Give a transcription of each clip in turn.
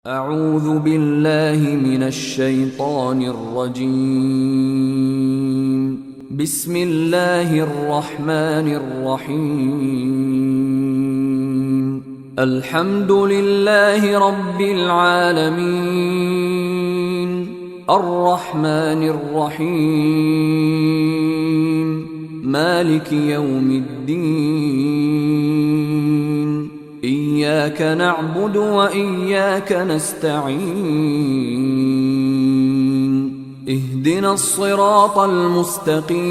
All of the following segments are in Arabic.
أعوذ بالله من الشيطان الرجيم. بسم الله الرحمن الرحيم. الحمد لله رب العالمين، الرحمن الرحيم، مالك يوم الدين. إياك نعبد وإياك نستعين. اهدنا الصراط المستقيم،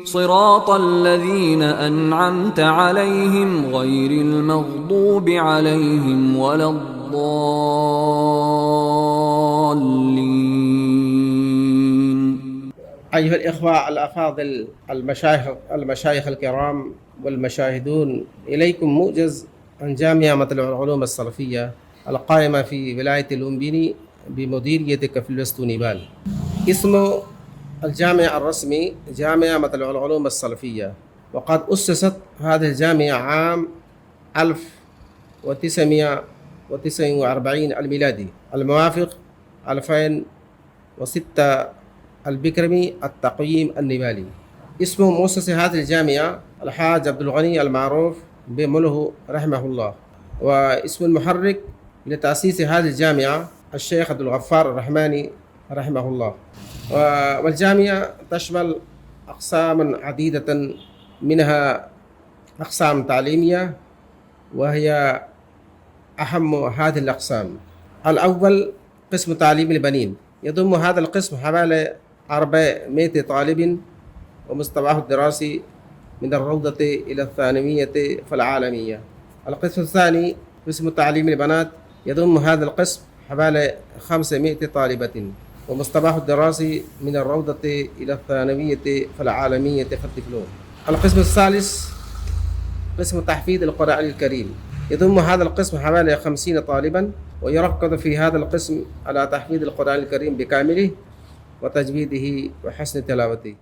صراط الذين أنعمت عليهم غير المغضوب عليهم ولا الضالين. أيها الإخوة الأفاضل، المشايخ الكرام والمشاهدون، إليكم موجز عن جامعة مطلع العلوم السلفية القائمة في ولاية الأنبيني بمديرية كفلوستو نيبال. اسم الجامعة الرسمي جامعة مطلع العلوم السلفية، وقد أسست هذه الجامعة عام 1949 الميلادي، الموافق 2006 البكرمي التقويم النيبالي. اسم مؤسس هذه الجامعة الحاج عبد الغني المعروف بمله رحمه الله، واسم المحرك لتأسيس هذه الجامعة الشيخ عبد الغفار الرحماني رحمه الله. والجامعة تشمل أقسام عديدة، منها أقسام تعليمية، وهي أهم هذه الأقسام. الأول قسم تعليم البنين، يضم هذا القسم حوالي 400 طالب، ومستواه الدراسي من الروضة إلى الثانوية في العالمية. القسم الثاني قسم تعليم البنات، يضم هذا القسم حوالي 500 طالبة، ومستواه الدراسي من الروضة إلى الثانوية في العالمية في الدبلوم. القسم الثالث قسم تحفيظ القرآن الكريم، يضم هذا القسم حوالي 50 طالبا، ويركز في هذا القسم على تحفيظ القرآن الكريم بكامله وتجويده وحسن تلاوته.